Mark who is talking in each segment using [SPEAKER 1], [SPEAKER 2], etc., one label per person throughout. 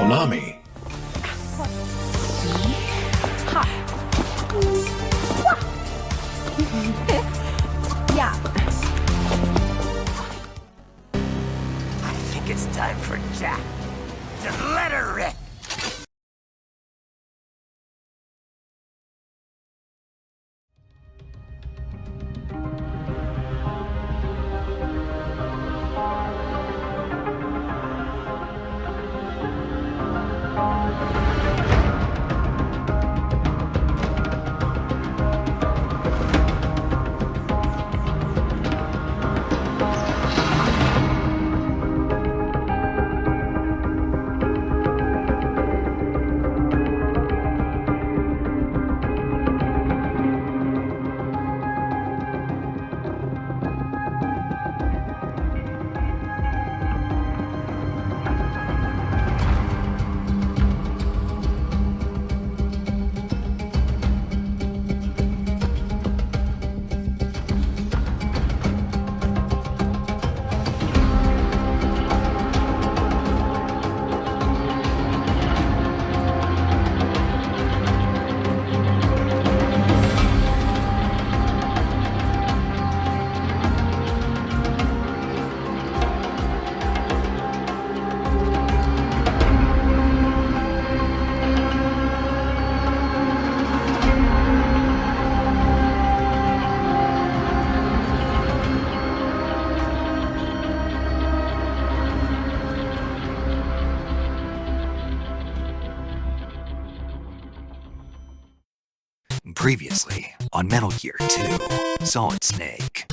[SPEAKER 1] Konami.
[SPEAKER 2] Yeah.
[SPEAKER 3] I think it's time for Jack to let her rip.
[SPEAKER 4] Previously on Metal Gear 2, Solid Snake.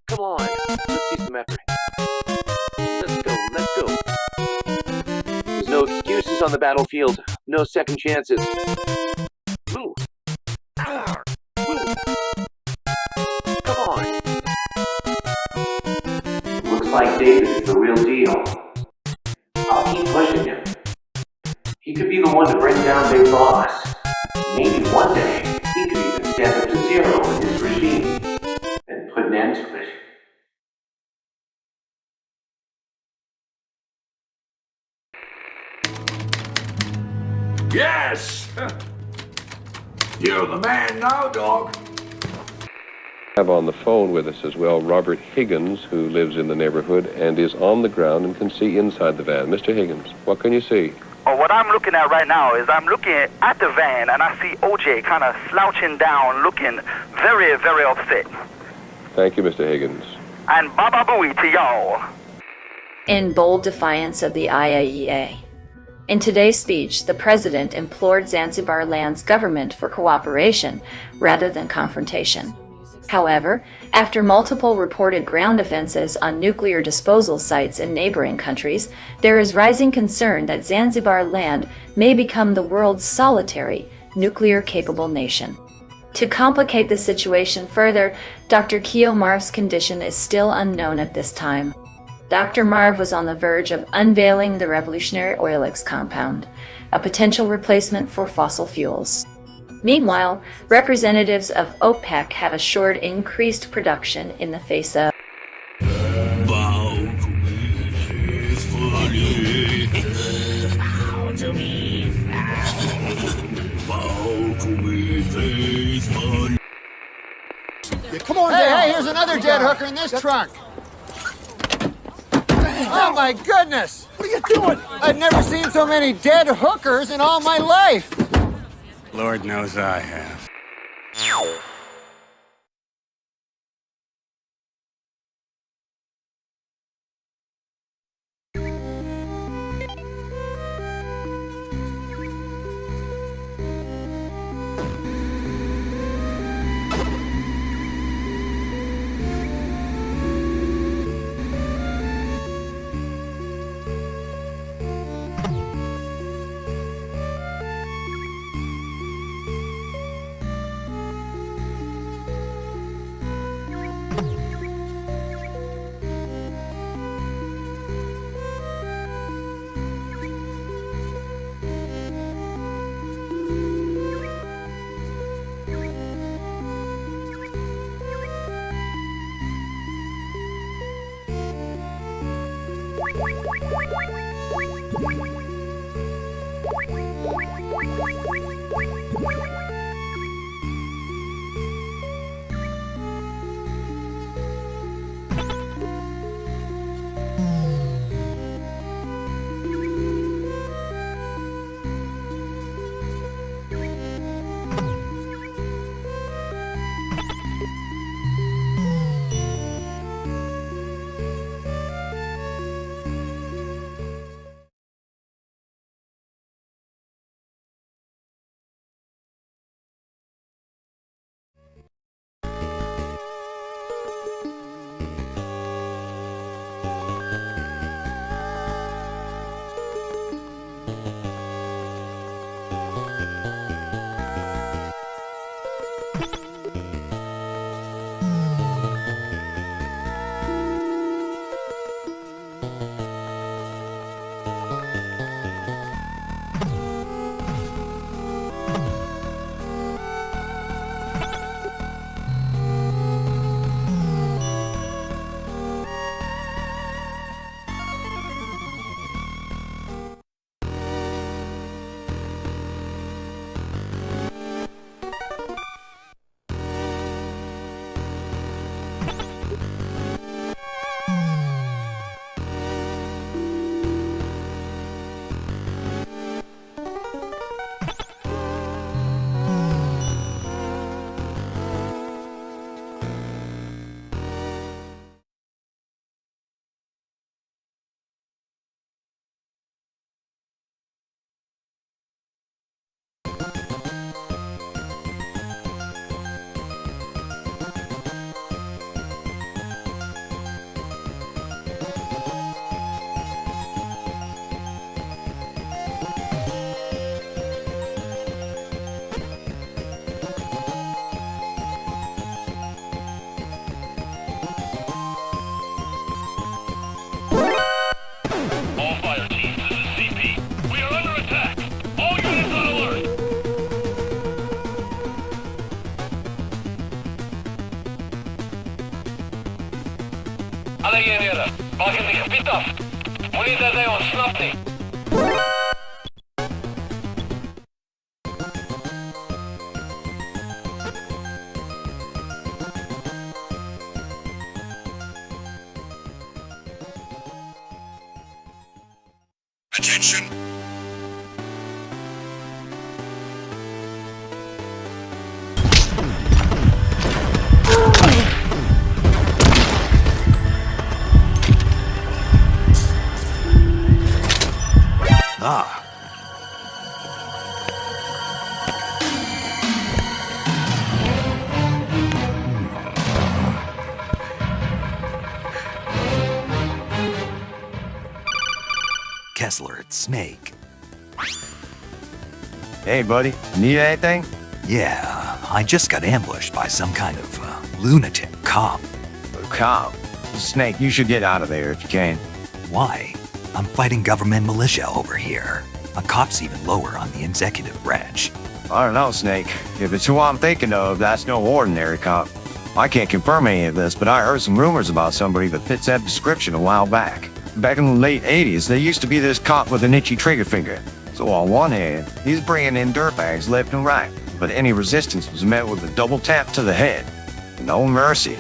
[SPEAKER 5] Come on, let's see some effort. Let's go. There's no excuses on the battlefield, no second chances. Move. Move. Come on.
[SPEAKER 6] Looks like David's the real deal. I'll keep pushing him. He could be the one to bring down Big Boss. Maybe one day, he could even stand up to Zero in his regime and put an end to it.
[SPEAKER 1] Yes! You're the man now, dog.
[SPEAKER 7] Have on the phone with us as well Robert Higgins, who lives in the neighborhood and is on the ground and can see inside the van. Mr. Higgins, what can you see?
[SPEAKER 8] Oh, what I'm looking at right now is I'm looking at the van and I see OJ kind of slouching down, looking very, very upset.
[SPEAKER 7] Thank you, Mr. Higgins.
[SPEAKER 8] And baba booey to y'all.
[SPEAKER 9] In bold defiance of the IAEA. In today's speech, the president implored Zanzibar Land's government for cooperation rather than confrontation. However, after multiple reported ground offenses on nuclear disposal sites in neighboring countries, there is rising concern that Zanzibar Land may become the world's solitary, nuclear-capable nation. To complicate the situation further, Dr. Kio Marv's condition is still unknown at this time. Dr. Marv was on the verge of unveiling the revolutionary Oilix compound, a potential replacement for fossil fuels. Meanwhile, representatives of OPEC have assured increased production in the face of
[SPEAKER 10] Come on, hey, here's another dead hooker in this trunk. Oh my goodness! What are you doing? I've never seen so many dead hookers in all my life.
[SPEAKER 11] Lord knows I have.
[SPEAKER 12] Alle eenheden, maken het gebied af. Wanneer dat hij ontsnapt niet.
[SPEAKER 1] Attention.
[SPEAKER 4] Ah. Kessler, it's Snake.
[SPEAKER 10] Hey, buddy. Need anything?
[SPEAKER 4] Yeah, I just got ambushed by some kind of lunatic cop.
[SPEAKER 10] Cop? Snake, you should get out of there if you can.
[SPEAKER 4] Why? I'm fighting government militia over here. A cop's even lower on the executive branch.
[SPEAKER 10] I don't know, Snake. If it's who I'm thinking of, that's no ordinary cop. I can't confirm any of this, but I heard some rumors about somebody that fits that description a while back. Back in the late 80s, there used to be this cop with an itchy trigger finger. So on one hand, he's bringing in dirtbags left and right, but any resistance was met with a double tap to the head. No mercy.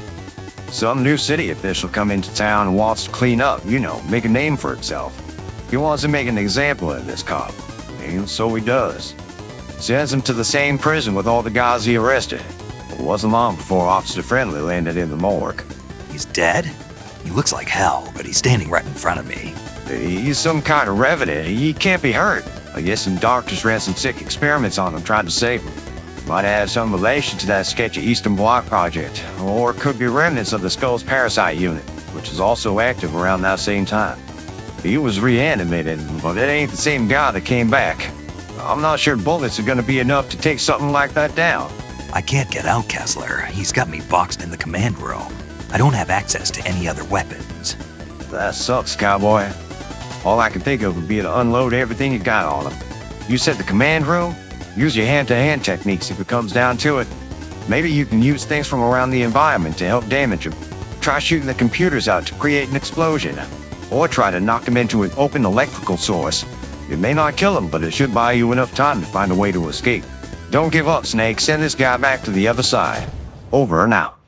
[SPEAKER 10] Some new city official come into town and wants to clean up, you know, make a name for itself. He wants to make an example of this cop, and so he does. Sends him to the same prison with all the guys he arrested. It wasn't long before Officer Friendly landed in the morgue.
[SPEAKER 4] He's dead? He looks like hell, but he's standing right in front of me.
[SPEAKER 10] He's some kind of revenant. He can't be hurt. I guess some doctors ran some sick experiments on him trying to save him. Might have some relation to that sketchy Eastern Bloc project, or it could be remnants of the Skull's parasite unit, which is also active around that same time. He was reanimated, but it ain't the same guy that came back. I'm not sure bullets are gonna be enough to take something like that down.
[SPEAKER 4] I can't get out, Kessler. He's got me boxed in the command room. I don't have access to any other weapons.
[SPEAKER 10] That sucks, cowboy. All I can think of would be to unload everything you got on him. You said the command room? Use your hand-to-hand techniques if it comes down to it. Maybe you can use things from around the environment to help damage them. Try shooting the computers out to create an explosion. Or try to knock them into an open electrical source. It may not kill him, but it should buy you enough time to find a way to escape. Don't give up, Snake. Send this guy back to the other side. Over and out.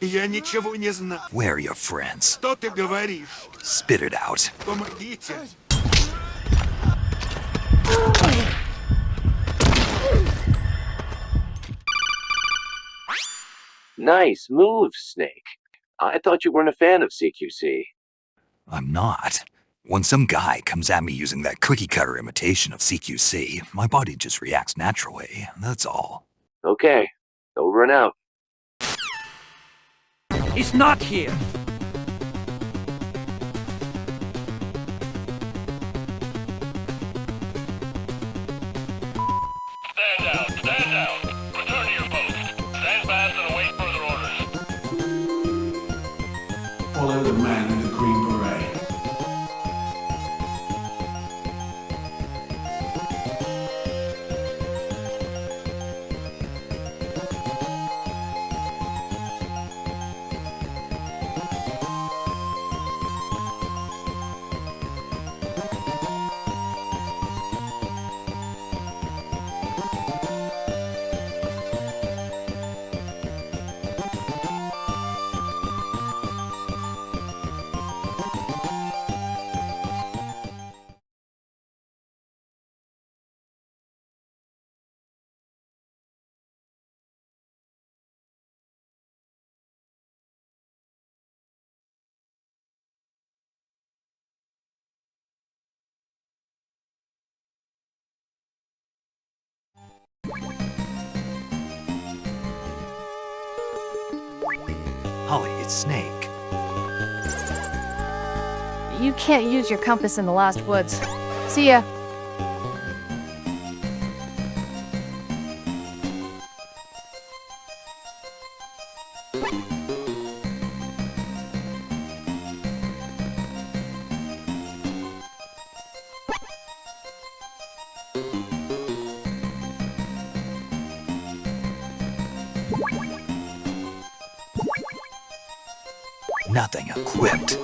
[SPEAKER 1] Я ничего не знаю.
[SPEAKER 4] Where are your friends?
[SPEAKER 1] Что ты говоришь?
[SPEAKER 4] Spit it out.
[SPEAKER 1] Помогите.
[SPEAKER 5] Nice move, Snake. I thought you weren't a fan of CQC.
[SPEAKER 4] I'm not. When some guy comes at me using that cookie-cutter imitation of CQC, my body just reacts naturally, that's all.
[SPEAKER 5] Okay, over and out.
[SPEAKER 3] He's not here!
[SPEAKER 12] Stand down, stand down. Return to your post. Stand fast and await further orders.
[SPEAKER 1] Follow the man in the green beret.
[SPEAKER 4] Holly, it's Snake.
[SPEAKER 2] You can't use your compass in the Lost Woods. See ya.
[SPEAKER 4] nothing equipped.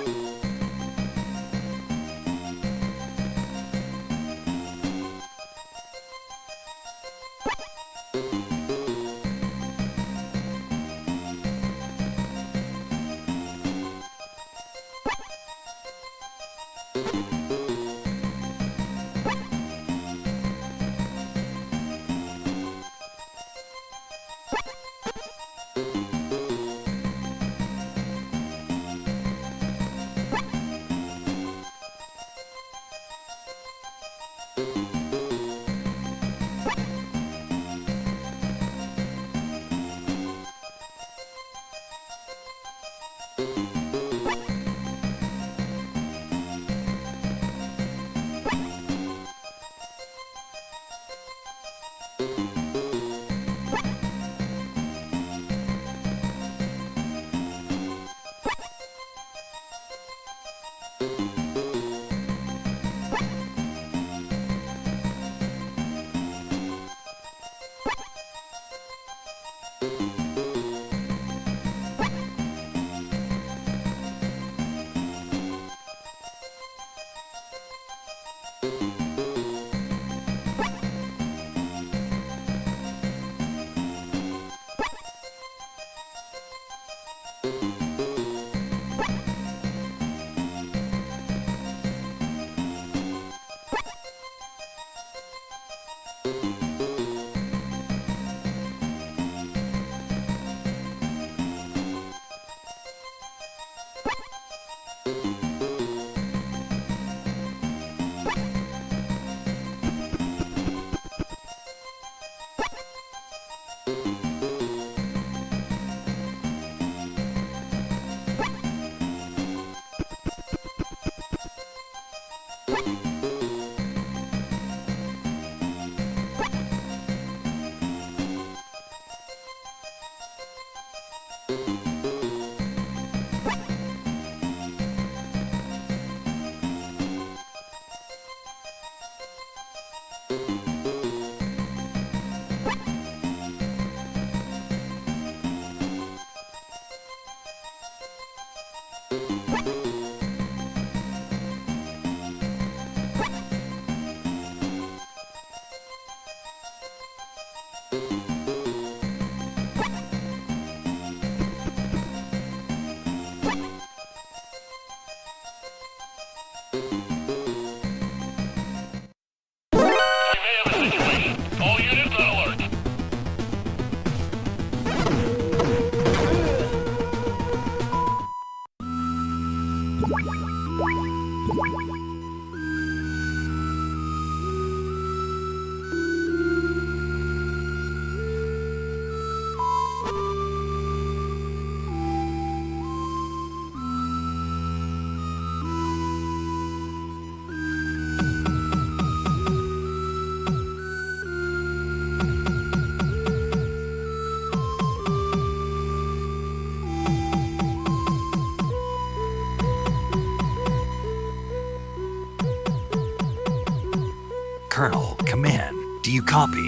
[SPEAKER 4] Colonel, come in. Do you copy?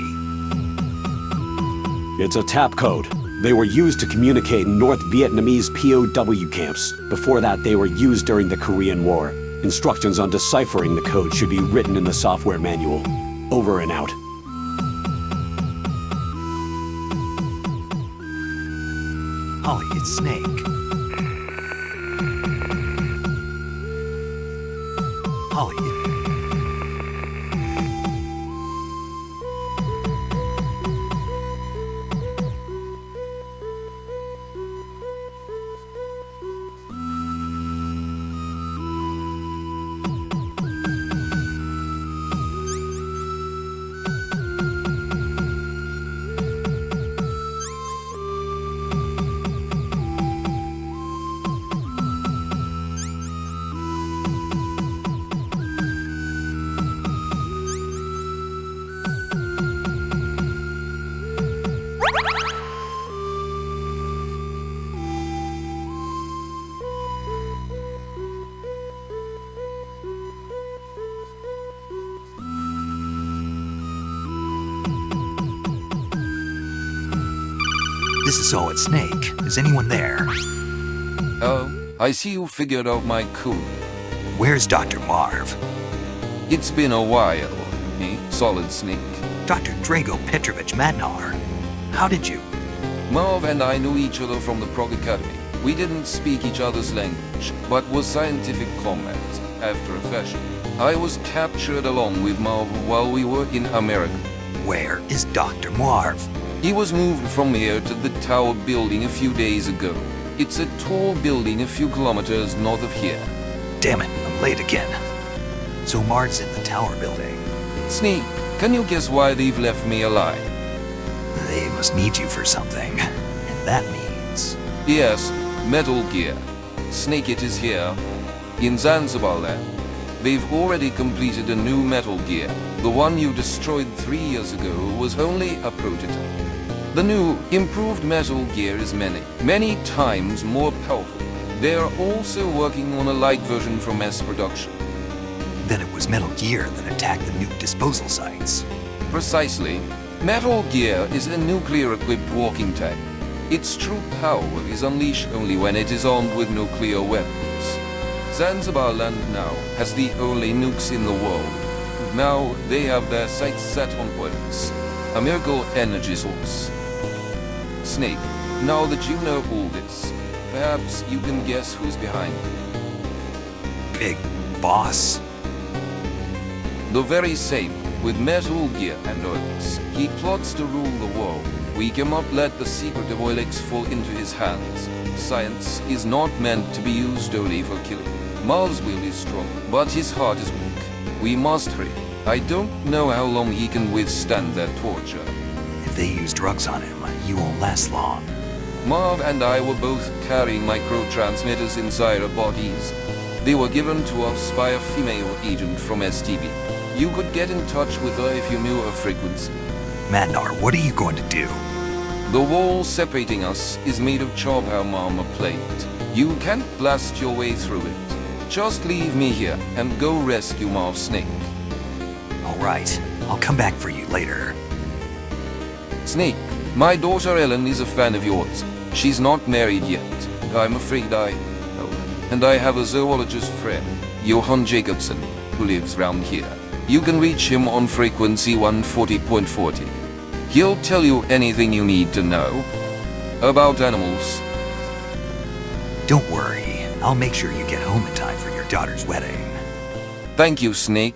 [SPEAKER 13] It's a tap code. They were used to communicate in North Vietnamese POW camps. Before that, they were used during the Korean War. Instructions on deciphering the code should be written in the software manual. Over and out.
[SPEAKER 4] Holly, it's Snake. Holly. This is Solid Snake. Is anyone there?
[SPEAKER 14] Oh, I see you figured out my code.
[SPEAKER 4] Where's Dr. Marv?
[SPEAKER 14] It's been a while, eh, Solid Snake?
[SPEAKER 4] Dr. Drago Petrovich Matnar. How did you?
[SPEAKER 14] Marv and I knew each other from the Prague Academy. We didn't speak each other's language, but were scientific comrades, after a fashion. I was captured along with Marv while we were in America.
[SPEAKER 4] Where is Dr. Marv?
[SPEAKER 14] He was moved from here to the Tower Building a few days ago. It's a tall building a few kilometers north of here.
[SPEAKER 4] Damn it, I'm late again. So Marv's in the Tower Building.
[SPEAKER 14] Snake, can you guess why they've left me alive?
[SPEAKER 4] They must need you for something, and that means...
[SPEAKER 14] Yes, Metal Gear. Snake, it is here, in Zanzibar Land. They've already completed a new Metal Gear. The one you destroyed 3 years ago was only a prototype. The new, improved Metal Gear is many times more powerful. They are also working on a light version for mass production.
[SPEAKER 4] Then it was Metal Gear that attacked the nuke disposal sites.
[SPEAKER 14] Precisely. Metal Gear is a nuclear-equipped walking tank. Its true power is unleashed only when it is armed with nuclear weapons. Zanzibar Land now has the only nukes in the world. Now they have their sights set on oils, a miracle energy source. Snake, now that you know all this, perhaps you can guess who's behind it.
[SPEAKER 4] Big boss?
[SPEAKER 14] The very same, with Metal Gear and oils. He plots to rule the world. We cannot let the secret of Oilex fall into his hands. Science is not meant to be used only for killing. Marv's will is strong, but his heart is weak. We must hurry. I don't know how long he can withstand that torture.
[SPEAKER 4] If they use drugs on him, you won't last long.
[SPEAKER 14] Marv and I were both carrying micro-transmitters inside our bodies. They were given to us by a female agent from STB. You could get in touch with her if you knew her frequency.
[SPEAKER 4] Matnar, what are you going to do?
[SPEAKER 14] The wall separating us is made of charbel armor plate. You can't blast your way through it. Just leave me here and go rescue Marv Snake.
[SPEAKER 4] All right, I'll come back for you later.
[SPEAKER 14] Snake, my daughter Ellen is a fan of yours. She's not married yet. I'm afraid and I have a zoologist friend, Johan Jacobson, who lives round here. You can reach him on frequency 140.40. He'll tell you anything you need to know about animals.
[SPEAKER 4] Don't worry, I'll make sure you get home in time for your daughter's wedding.
[SPEAKER 14] Thank you, Snake.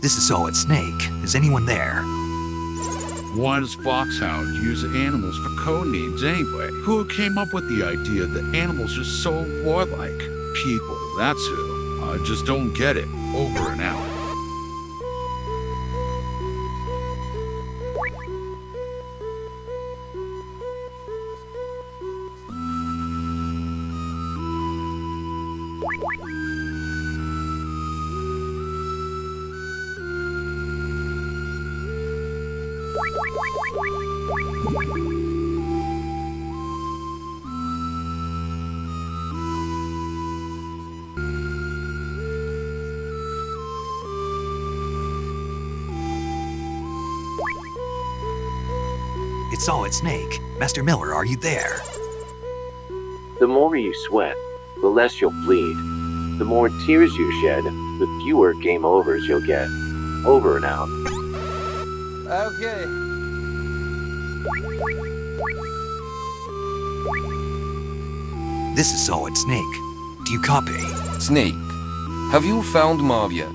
[SPEAKER 4] This is Solid Snake. Is anyone there?
[SPEAKER 1] Why does Foxhound use animals for code names anyway? Who came up with the idea that animals are so warlike? People, that's who. I just don't get it. Over and out.
[SPEAKER 4] It's Solid Snake. Master Miller, are you there?
[SPEAKER 5] The more you sweat, the less you'll bleed. The more tears you shed, the fewer game overs you'll get. Over and out.
[SPEAKER 3] Okay.
[SPEAKER 4] This is Solid Snake. Do you copy?
[SPEAKER 14] Snake, have you found Marv yet?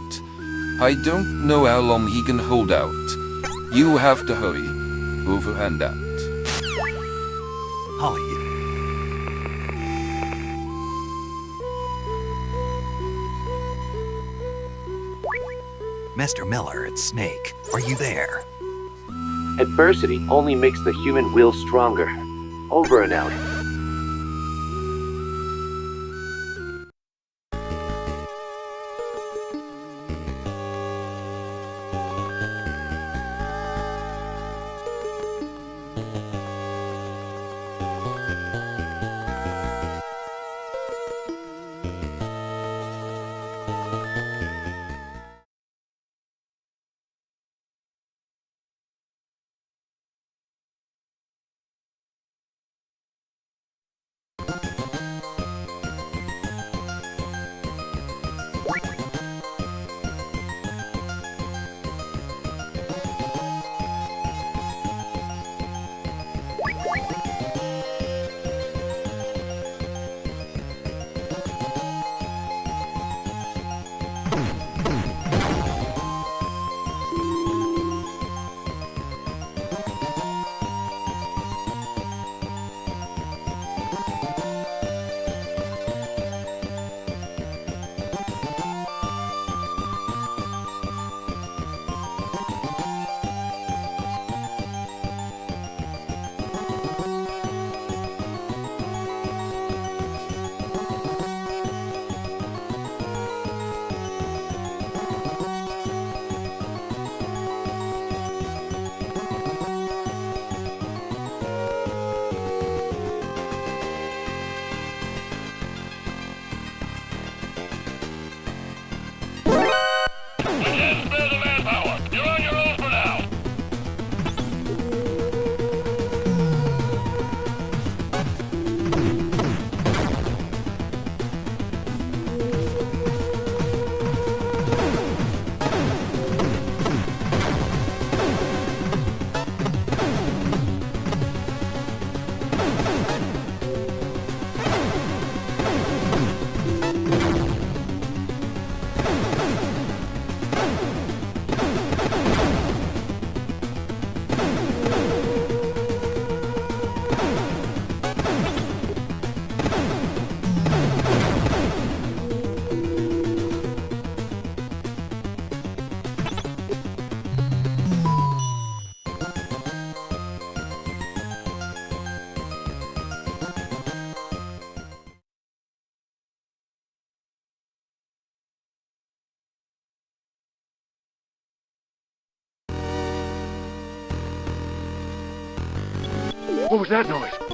[SPEAKER 14] I don't know how long he can hold out. You have to hurry. Over and out.
[SPEAKER 4] Holly. Master Miller, it's Snake. Are you there?
[SPEAKER 5] Adversity only makes the human will stronger. Over and out.
[SPEAKER 15] What was that noise?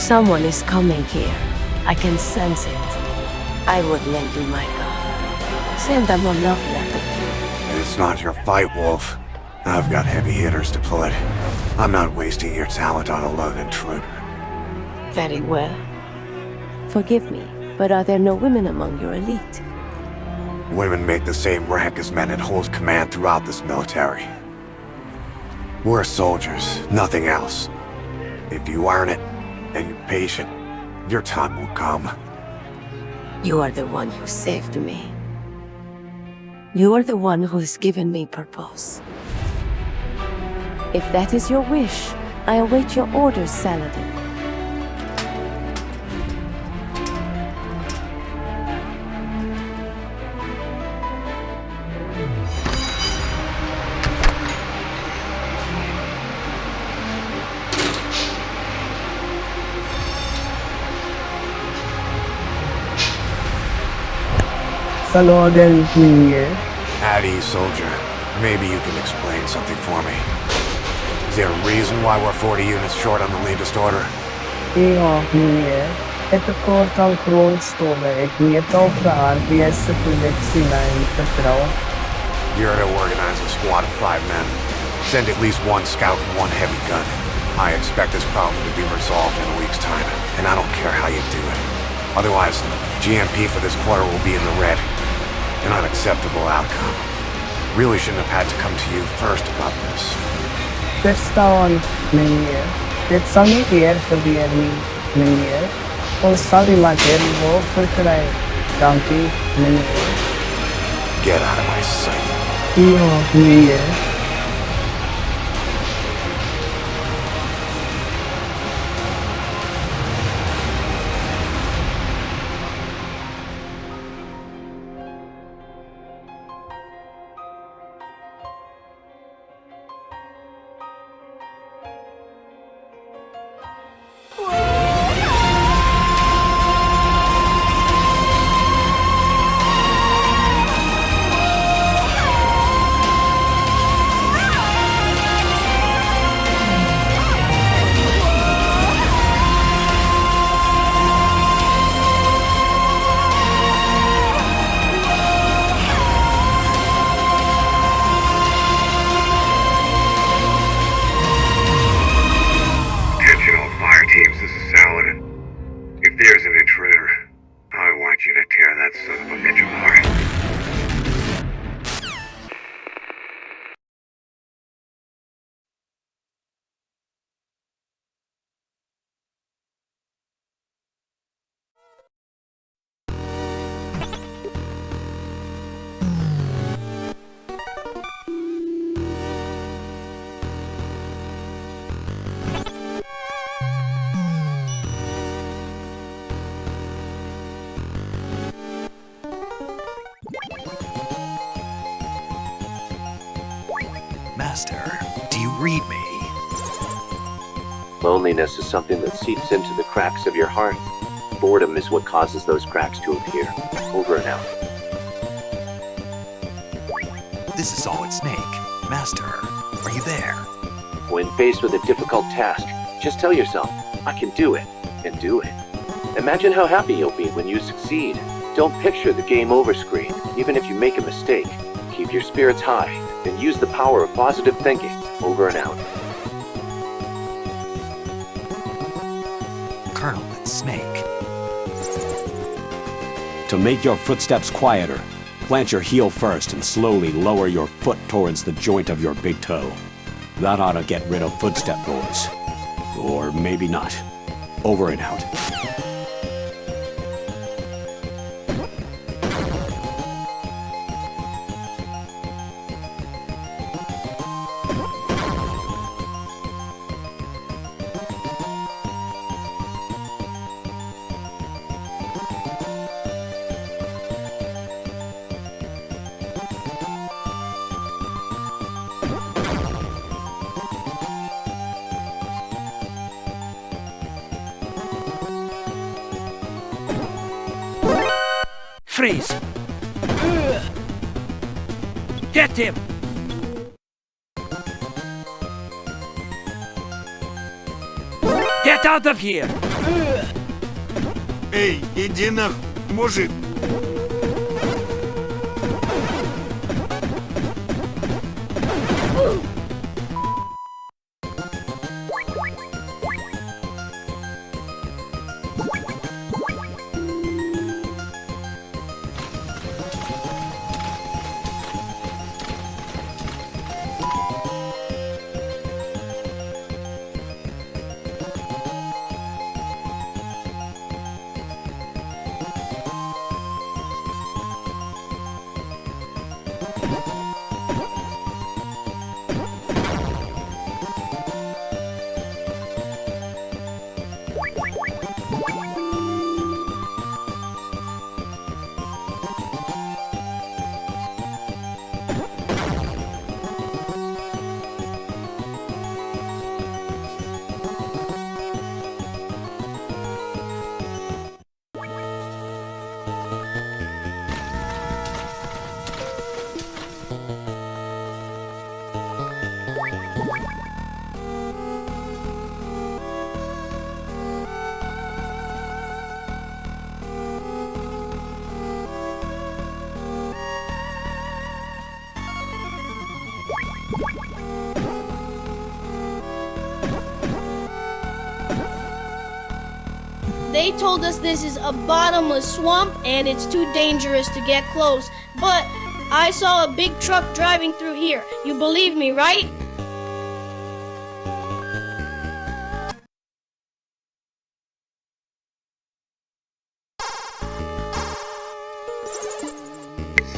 [SPEAKER 16] Someone is coming here. I can sense it. I would lend you my gun. Send them a love letter.
[SPEAKER 17] It's not your fight, Wolf. I've got heavy hitters deployed. I'm not wasting your talent on a lone intruder.
[SPEAKER 16] Very well. Forgive me, but are there no women among your elite?
[SPEAKER 17] Women make the same rank as men and hold command throughout this military. We're soldiers, nothing else. If you earn it, and you're patient, your time will come.
[SPEAKER 16] You are the one who saved me. You are the one who has given me purpose. If that is your wish, I await your orders, Saladin.
[SPEAKER 15] Saladin here.
[SPEAKER 17] At ease, soldier. Maybe you can explain something for me. Is there a reason why we're 40 units short on the latest order?
[SPEAKER 15] Kio here. At the court of Crown Stone, at Nieto RPS Project 9 Patrol.
[SPEAKER 17] You're to organize a squad of 5 men. Send at least 1 scout and 1 heavy gun. I expect this problem to be resolved in a week's time, and I don't care how you do it. Otherwise, GMP for this quarter will be in the red. An unacceptable outcome. Really shouldn't have had to come to you first about this.
[SPEAKER 15] That's down, Maniac. That's something here to be a Maniac. Or something like it, go for today. Donkey, Maniac.
[SPEAKER 17] Get out of my sight.
[SPEAKER 15] Kio here.
[SPEAKER 17] Teams, this is Saladin. If there's an intruder, I want you to tear that son of a bitch apart.
[SPEAKER 4] Master, do you read me?
[SPEAKER 5] Loneliness is something that seeps into the cracks of your heart. Boredom is what causes those cracks to appear. Over and out.
[SPEAKER 4] This is Solid Snake. Master, are you there?
[SPEAKER 5] When faced with a difficult task, just tell yourself, I can do it, and do it. Imagine how happy you'll be when you succeed. Don't picture the game over screen, even if you make a mistake. Keep your spirits high, and use the power of positive thinking. Over and out.
[SPEAKER 4] Colonel, it's Snake.
[SPEAKER 13] To make your footsteps quieter, plant your heel first and slowly lower your foot towards the joint of your big toe. That ought to get rid of footstep noise. Or maybe not. Over and out.
[SPEAKER 3] Freeze! Get him! Get out of here!
[SPEAKER 1] Эй, иди нах, мужик!
[SPEAKER 18] They told us this is a bottomless swamp and it's too dangerous to get close. But I saw a big truck driving through here. You believe me, right?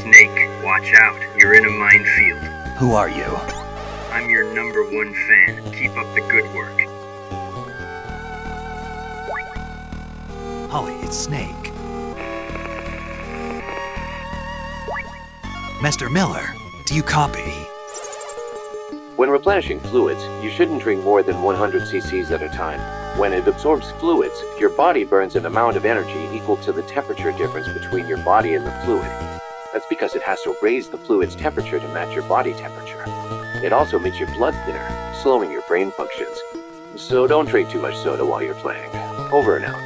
[SPEAKER 19] Snake, watch out. You're in a minefield.
[SPEAKER 4] Who are you?
[SPEAKER 19] I'm your #1 fan. Keep up the good work.
[SPEAKER 4] Holly, it's Snake. Mr. Miller, do you copy?
[SPEAKER 5] When replenishing fluids, you shouldn't drink more than 100 cc's at a time. When it absorbs fluids, your body burns an amount of energy equal to the temperature difference between your body and the fluid. That's because it has to raise the fluid's temperature to match your body temperature. It also makes your blood thinner, slowing your brain functions. So don't drink too much soda while you're playing. Over and out.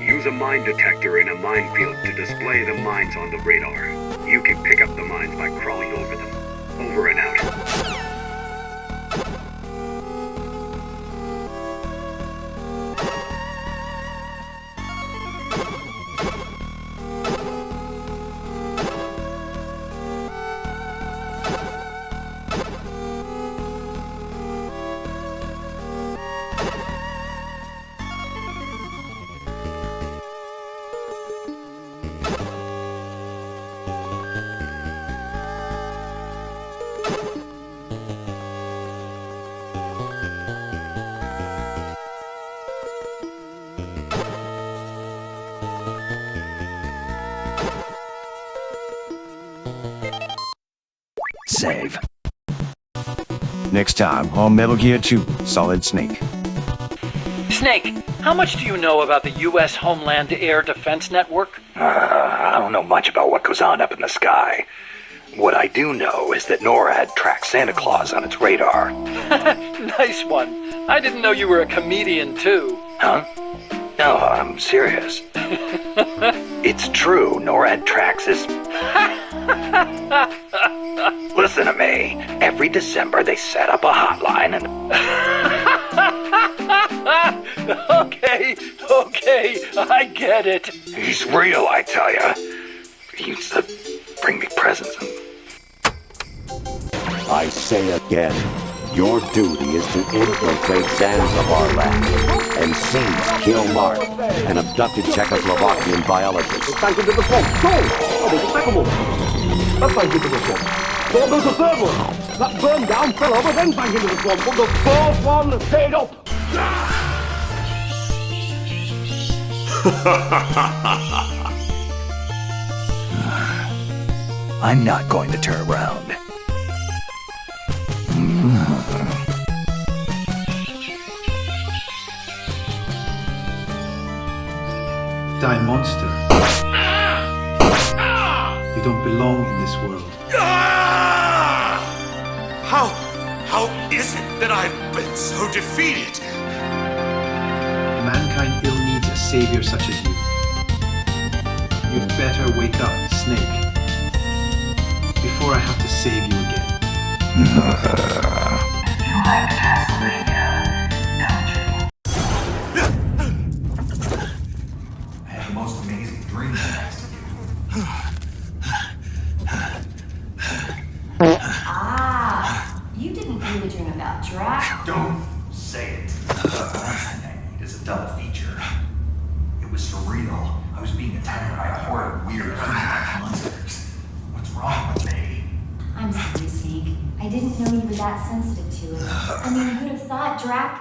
[SPEAKER 19] Use a mine detector in a minefield to display the mines on the radar. You can pick up the mines by crawling over them. Over and out.
[SPEAKER 4] Save.
[SPEAKER 10] Next time on Metal Gear 2, Solid Snake.
[SPEAKER 20] Snake, how much do you know about the U.S. Homeland Air Defense Network?
[SPEAKER 4] I don't know much about what goes on up in the sky. What I do know is that NORAD tracks Santa Claus on its radar.
[SPEAKER 20] Nice one. I didn't know you were a comedian, too.
[SPEAKER 4] Huh? No, I'm serious. It's true, NORAD tracks is... Listen to me. Every December they set up a hotline and...
[SPEAKER 20] Okay, I get it.
[SPEAKER 4] He's real, I tell ya. He used to bring me presents and...
[SPEAKER 13] I say again, your duty is to infiltrate Zanzibar Land and seize Kio Marv, an abducted Czechoslovakian biologist.
[SPEAKER 6] Back into the swamp. Go! Oh, there's a second one. Let's back into the swamp. There goes the third one. That burned down fell over, then back into the swamp. But the fourth one stayed up.
[SPEAKER 4] I'm not going to turn around.
[SPEAKER 21] Die, monster. You don't belong in this world.
[SPEAKER 22] How is it that I've been so defeated?
[SPEAKER 21] Mankind ill needs a savior such as you. You'd better wake up, Snake, before I have to save you again.
[SPEAKER 23] You like Castlevania, don't you?
[SPEAKER 4] I had the most amazing dream next to you.
[SPEAKER 23] You didn't really dream about Drac.
[SPEAKER 4] Don't say it. The last thing I need is a double feature. It was surreal. I was being attacked by a horde of weird monsters. What's wrong with me?
[SPEAKER 23] I'm sorry, Snake. I didn't know you were that sensitive to it. I mean, who'd have thought Drac...